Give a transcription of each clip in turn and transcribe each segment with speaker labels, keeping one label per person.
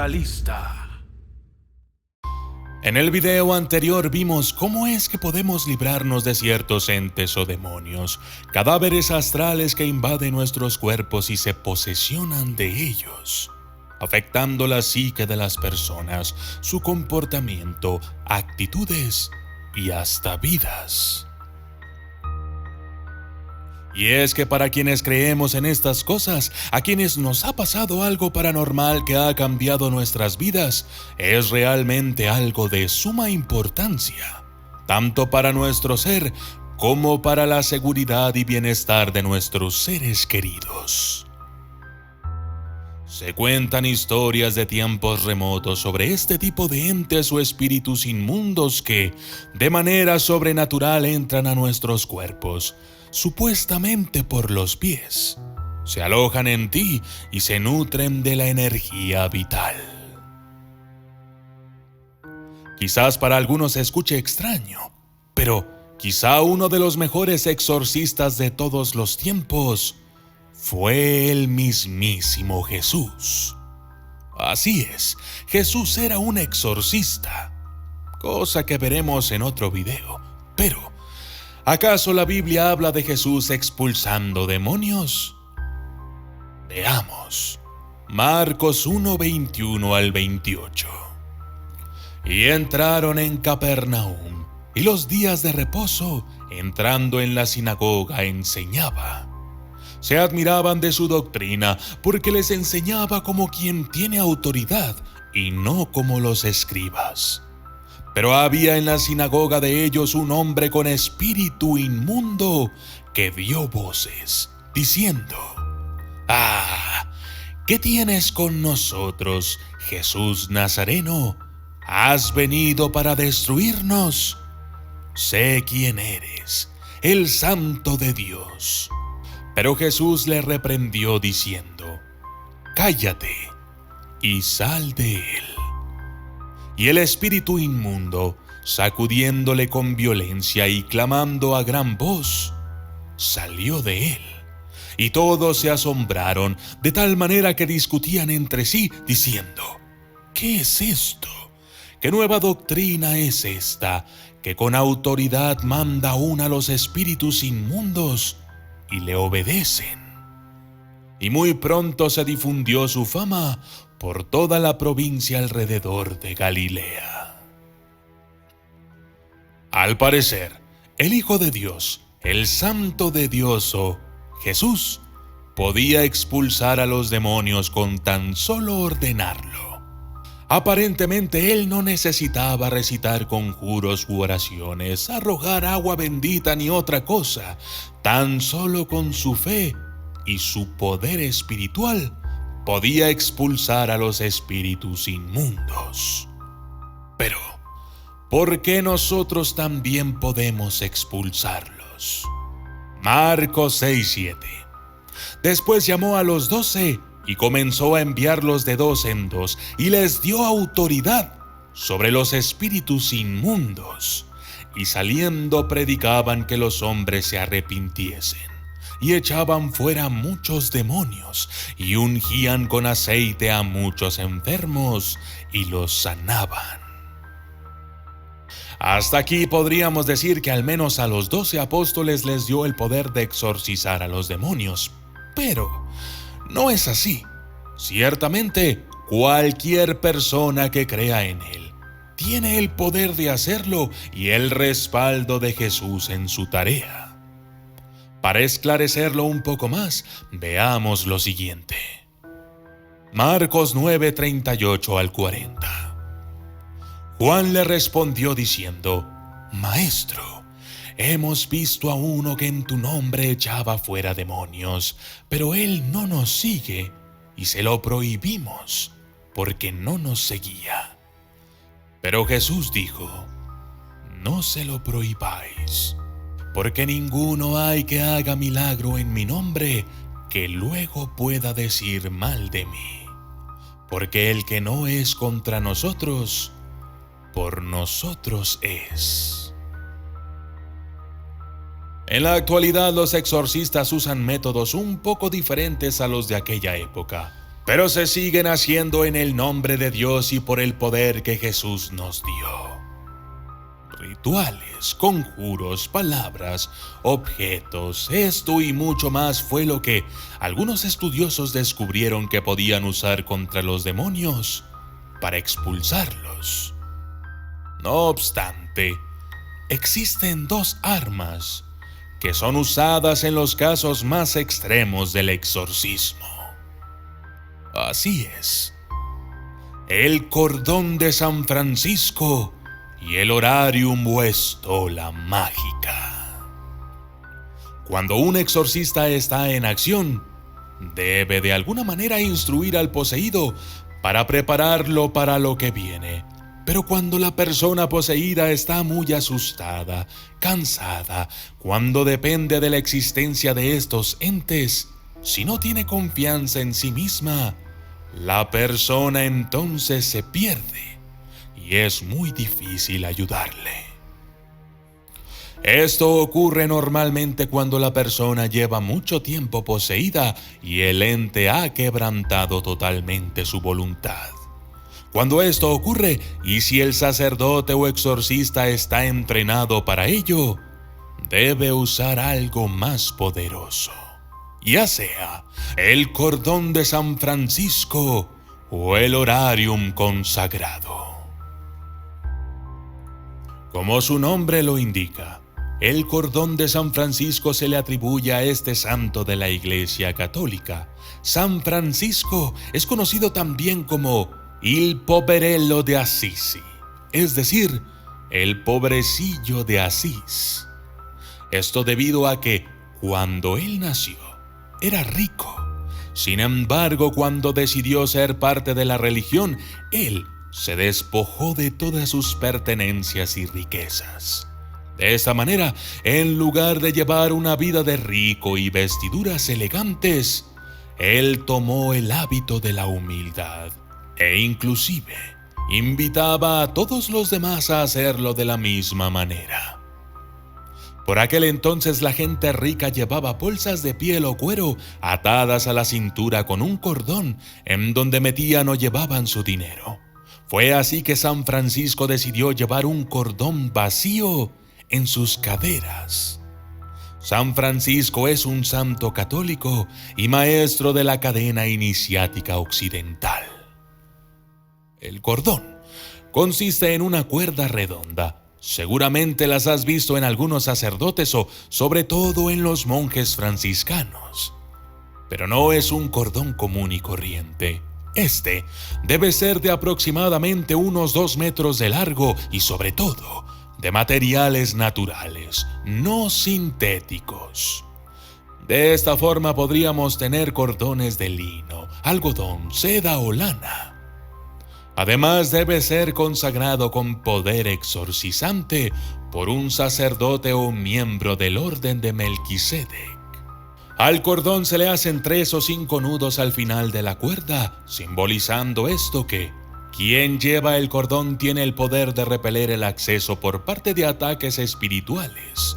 Speaker 1: Mentalista.
Speaker 2: En el video anterior vimos cómo es que podemos librarnos de ciertos entes o demonios, cadáveres astrales que invaden nuestros cuerpos y se posesionan de ellos, afectando la psique de las personas, su comportamiento, actitudes y hasta vidas. Y es que para quienes creemos en estas cosas, a quienes nos ha pasado algo paranormal que ha cambiado nuestras vidas, es realmente algo de suma importancia, tanto para nuestro ser como para la seguridad y bienestar de nuestros seres queridos. Se cuentan historias de tiempos remotos sobre este tipo de entes o espíritus inmundos que, de manera sobrenatural, entran a nuestros cuerpos, supuestamente por los pies. Se alojan en ti y se nutren de la energía vital. Quizás para algunos se escuche extraño, pero quizá uno de los mejores exorcistas de todos los tiempos fue el mismísimo Jesús. Así es, Jesús era un exorcista, cosa que veremos en otro video. Pero, ¿acaso la Biblia habla de Jesús expulsando demonios? Veamos. Marcos 1:21 al 28. Y entraron en Capernaum, y los días de reposo, entrando en la sinagoga, enseñaba. Se admiraban de su doctrina, porque les enseñaba como quien tiene autoridad, y no como los escribas. Pero había en la sinagoga de ellos un hombre con espíritu inmundo que dio voces, diciendo: «¡Ah! ¿Qué tienes con nosotros, Jesús Nazareno? ¿Has venido para destruirnos? Sé quién eres, el Santo de Dios». Pero Jesús le reprendió diciendo: «Cállate y sal de él». Y el espíritu inmundo, sacudiéndole con violencia y clamando a gran voz, salió de él. Y todos se asombraron, de tal manera que discutían entre sí, diciendo: «¿Qué es esto? ¿Qué nueva doctrina es esta, que con autoridad manda aún a los espíritus inmundos y le obedecen?» Y muy pronto se difundió su fama por toda la provincia alrededor de Galilea. Al parecer, el Hijo de Dios, el Santo de Dios o Jesús, podía expulsar a los demonios con tan solo ordenarlo. Aparentemente él no necesitaba recitar conjuros u oraciones, arrojar agua bendita ni otra cosa. Tan solo con su fe y su poder espiritual podía expulsar a los espíritus inmundos. Pero, ¿por qué nosotros también podemos expulsarlos? Marcos 6:7. Después llamó a los 12 y comenzó a enviarlos de dos en dos, y les dio autoridad sobre los espíritus inmundos, y saliendo predicaban que los hombres se arrepintiesen, y echaban fuera muchos demonios, y ungían con aceite a muchos enfermos, y los sanaban. Hasta aquí podríamos decir que al menos a los 12 apóstoles les dio el poder de exorcizar a los demonios, pero no es así. Ciertamente, cualquier persona que crea en él tiene el poder de hacerlo y el respaldo de Jesús en su tarea. Para esclarecerlo un poco más, veamos lo siguiente. Marcos 9:38 al 40. Juan le respondió diciendo: «Maestro, hemos visto a uno que en tu nombre echaba fuera demonios, pero él no nos sigue y se lo prohibimos porque no nos seguía». Pero Jesús dijo: «No se lo prohibáis, porque ninguno hay que haga milagro en mi nombre que luego pueda decir mal de mí. Porque el que no es contra nosotros, por nosotros es». En la actualidad los exorcistas usan métodos un poco diferentes a los de aquella época. pero se siguen haciendo en el nombre de Dios y por el poder que Jesús nos dio. Rituales, conjuros, palabras, objetos, esto y mucho más fue lo que algunos estudiosos descubrieron que podían usar contra los demonios para expulsarlos. No obstante, existen dos armas que son usadas en los casos más extremos del exorcismo. Así es, el cordón de San Francisco y el horarium o estola mágica. Cuando un exorcista está en acción, debe de alguna manera instruir al poseído para prepararlo para lo que viene. Pero cuando la persona poseída está muy asustada, cansada, cuando depende de la existencia de estos entes, si no tiene confianza en sí misma, la persona entonces se pierde y es muy difícil ayudarle. Esto ocurre normalmente cuando la persona lleva mucho tiempo poseída y el ente ha quebrantado totalmente su voluntad. Cuando esto ocurre, y si el sacerdote o exorcista está entrenado para ello, debe usar algo más poderoso, ya sea el cordón de San Francisco o el horarium consagrado. Como su nombre lo indica, el cordón de San Francisco se le atribuye a este santo de la Iglesia Católica. San Francisco es conocido también como il poverello de Assisi, es decir, el pobrecillo de Asís. Esto debido a que, cuando él nació, era rico. Sin embargo, cuando decidió ser parte de la religión, él se despojó de todas sus pertenencias y riquezas. De esta manera, en lugar de llevar una vida de rico y vestiduras elegantes, él tomó el hábito de la humildad e inclusive invitaba a todos los demás a hacerlo de la misma manera. Por aquel entonces la gente rica llevaba bolsas de piel o cuero atadas a la cintura con un cordón en donde metían o llevaban su dinero. Fue así que San Francisco decidió llevar un cordón vacío en sus caderas. San Francisco es un santo católico y maestro de la cadena iniciática occidental. El cordón consiste en una cuerda redonda. Seguramente las has visto en algunos sacerdotes o sobre todo en los monjes franciscanos. Pero no es un cordón común y corriente. Este debe ser de aproximadamente unos 2 metros de largo y sobre todo de materiales naturales, no sintéticos. De esta forma podríamos tener cordones de lino, algodón, seda o lana. Además, debe ser consagrado con poder exorcizante por un sacerdote o miembro del orden de Melquisedec. Al cordón se le hacen 3 o 5 nudos al final de la cuerda, simbolizando esto que quien lleva el cordón tiene el poder de repeler el acceso por parte de ataques espirituales,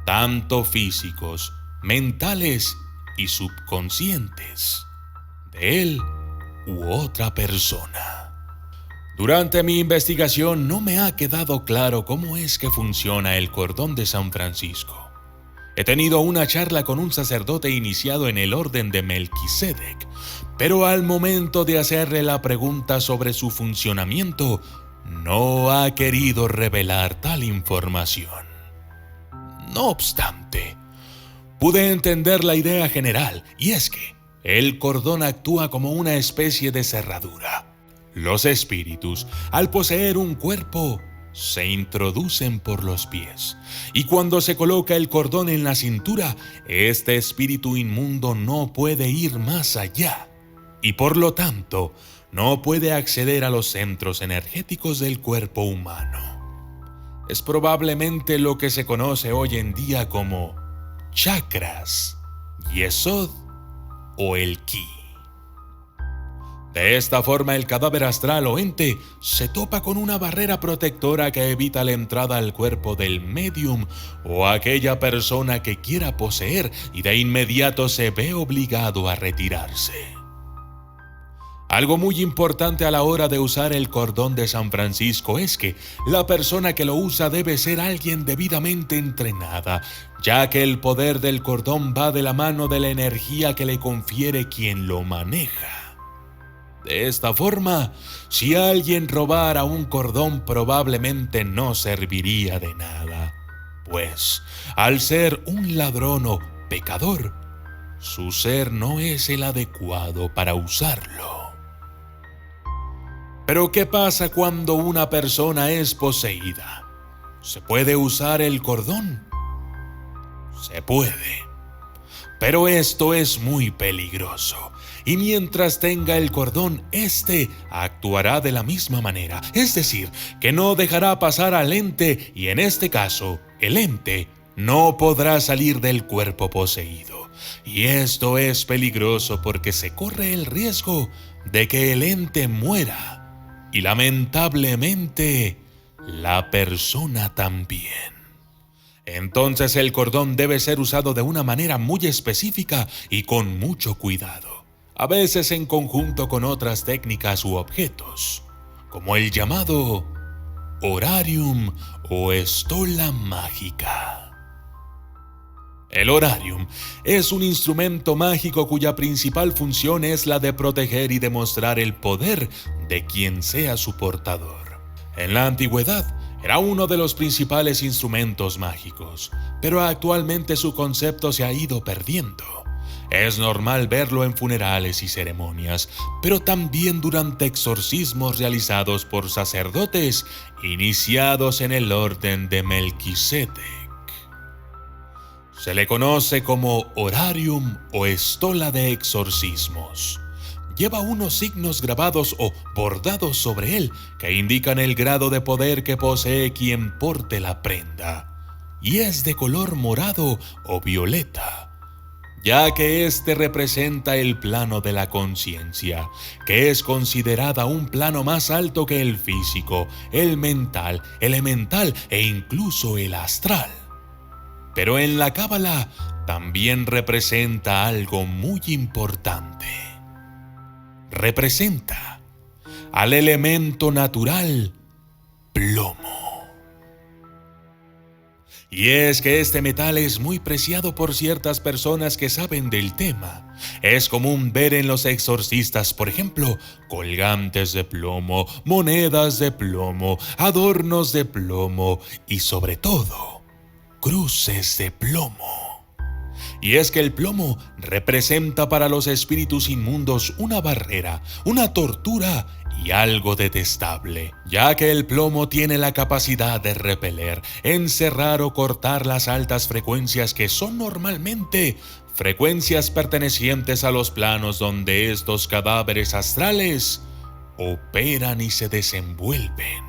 Speaker 2: tanto físicos, mentales y subconscientes, de él u otra persona. Durante mi investigación no me ha quedado claro cómo es que funciona el cordón de San Francisco. He tenido una charla con un sacerdote iniciado en el orden de Melquisedec, pero al momento de hacerle la pregunta sobre su funcionamiento, no ha querido revelar tal información. No obstante, pude entender la idea general, y es que el cordón actúa como una especie de cerradura. Los espíritus, al poseer un cuerpo, se introducen por los pies, y cuando se coloca el cordón en la cintura, este espíritu inmundo no puede ir más allá, y por lo tanto, no puede acceder a los centros energéticos del cuerpo humano. Es probablemente lo que se conoce hoy en día como chakras, yesod o el ki. De esta forma, el cadáver astral o ente se topa con una barrera protectora que evita la entrada al cuerpo del médium o aquella persona que quiera poseer, y de inmediato se ve obligado a retirarse. Algo muy importante a la hora de usar el cordón de San Francisco es que la persona que lo usa debe ser alguien debidamente entrenada, ya que el poder del cordón va de la mano de la energía que le confiere quien lo maneja. De esta forma, si alguien robara un cordón probablemente no serviría de nada, pues al ser un ladrón o pecador, su ser no es el adecuado para usarlo. Pero ¿qué pasa cuando una persona es poseída? ¿Se puede usar el cordón? Se puede. Pero esto es muy peligroso. Y mientras tenga el cordón, este actuará de la misma manera. Es decir, que no dejará pasar al ente y en este caso, el ente no podrá salir del cuerpo poseído. Y esto es peligroso porque se corre el riesgo de que el ente muera. Y lamentablemente, la persona también. Entonces el cordón debe ser usado de una manera muy específica y con mucho cuidado, a veces en conjunto con otras técnicas u objetos, como el llamado horarium o estola mágica. El horarium es un instrumento mágico cuya principal función es la de proteger y demostrar el poder de quien sea su portador. En la antigüedad era uno de los principales instrumentos mágicos, pero actualmente su concepto se ha ido perdiendo. Es normal verlo en funerales y ceremonias, pero también durante exorcismos realizados por sacerdotes iniciados en el orden de Melquisedec. Se le conoce como horarium o estola de exorcismos. Lleva unos signos grabados o bordados sobre él que indican el grado de poder que posee quien porte la prenda, y es de color morado o violeta, ya que este representa el plano de la conciencia, que es considerada un plano más alto que el físico, el mental, elemental e incluso el astral. Pero en la Cábala también representa algo muy importante. Representa al elemento natural plomo. Y es que este metal es muy preciado por ciertas personas que saben del tema. Es común ver en los exorcistas, por ejemplo, colgantes de plomo, monedas de plomo, adornos de plomo y sobre todo, cruces de plomo. Y es que el plomo representa para los espíritus inmundos una barrera, una tortura y algo detestable, ya que el plomo tiene la capacidad de repeler, encerrar o cortar las altas frecuencias que son normalmente frecuencias pertenecientes a los planos donde estos cadáveres astrales operan y se desenvuelven.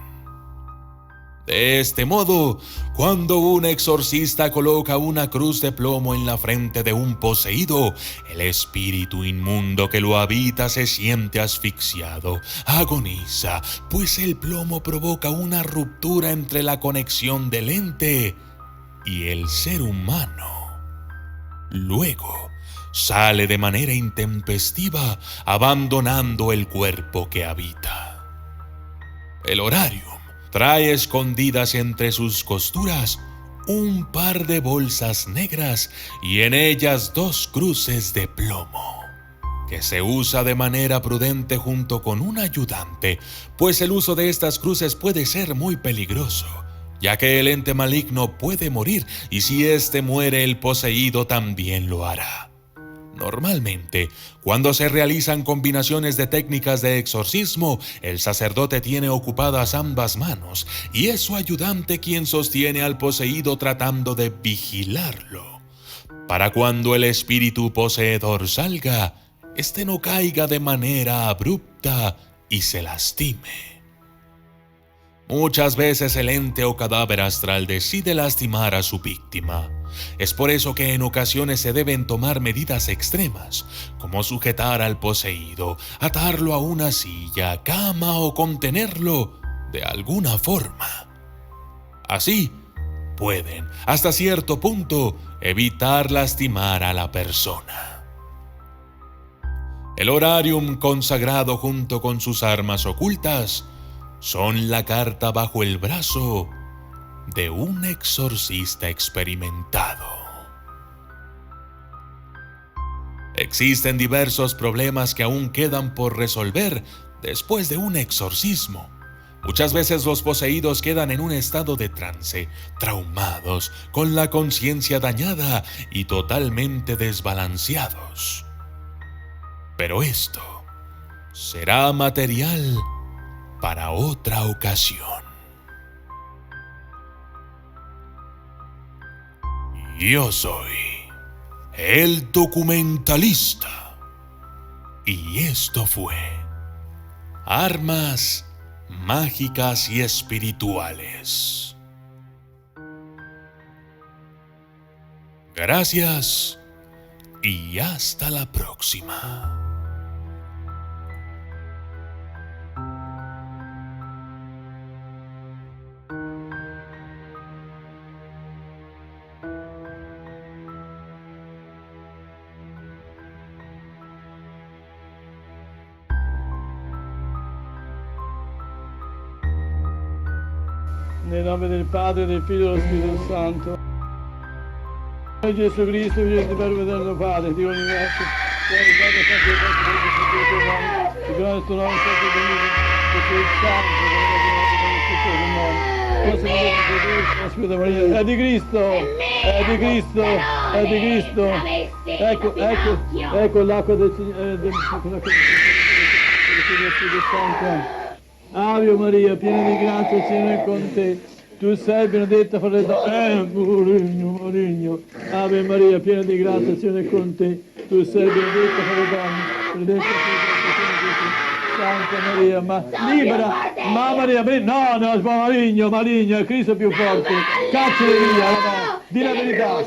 Speaker 2: De este modo, cuando un exorcista coloca una cruz de plomo en la frente de un poseído, el espíritu inmundo que lo habita se siente asfixiado, agoniza, pues el plomo provoca una ruptura entre la conexión del ente y el ser humano. Luego, sale de manera intempestiva, abandonando el cuerpo que habita. El horarium trae escondidas entre sus costuras un par de bolsas negras y en ellas 2 cruces de plomo, que se usa de manera prudente junto con un ayudante, pues el uso de estas cruces puede ser muy peligroso, ya que el ente maligno puede morir y si éste muere el poseído también lo hará. Normalmente, cuando se realizan combinaciones de técnicas de exorcismo, el sacerdote tiene ocupadas ambas manos y es su ayudante quien sostiene al poseído tratando de vigilarlo, para cuando el espíritu poseedor salga, este no caiga de manera abrupta y se lastime. Muchas veces el ente o cadáver astral decide lastimar a su víctima. Es por eso que en ocasiones se deben tomar medidas extremas, como sujetar al poseído, atarlo a una silla, cama o contenerlo de alguna forma. Así, pueden, hasta cierto punto, evitar lastimar a la persona. El horarium consagrado junto con sus armas ocultas son la carta bajo el brazo de un exorcista experimentado. Existen diversos problemas que aún quedan por resolver después de un exorcismo. Muchas veces los poseídos quedan en un estado de trance, traumados, con la conciencia dañada y totalmente desbalanceados. Pero esto será material para otra ocasión. Yo soy el documentalista y esto fue Armas Mágicas y Espirituales. Gracias y hasta la próxima.
Speaker 1: Nel nome del Padre, del Figlio e dello Spirito Santo. Signore Gesù Cristo, Figlio di Verbo eterno Padre, Dio universo, Signore Padre, Santo e Santo, il nostro nome è stato benito, perché il Santo, il nome, possa vedere la Spirito Maria, è di Cristo, è di Cristo, è di Cristo. Ecco l'acqua del Spirito Santo. Ave Maria, piena di grazia, il Signore è con te. Tu sei benedetta fra le donne. Maligno. Ave Maria, piena di grazia, il Signore è con te. Tu sei benedetta fra le donne. Benedetta Santa Maria, ma libera. Ma Maria, no, maligno, è Cristo più forte. Cacciali via. Di la verità.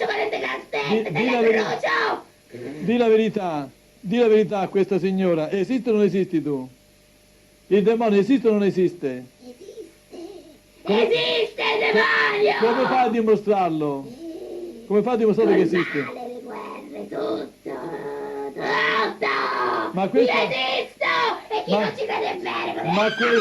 Speaker 1: Di la verità a questa signora. Esiste o non esisti tu? Il demonio esiste o non esiste?
Speaker 3: Esiste il demonio!
Speaker 1: Come fai a dimostrarlo? Come fai a dimostrare che esiste?
Speaker 3: Le guerre, tutto!
Speaker 1: Ma questo...
Speaker 3: Io esisto! E chi non ci crede bene?
Speaker 1: Ma questo...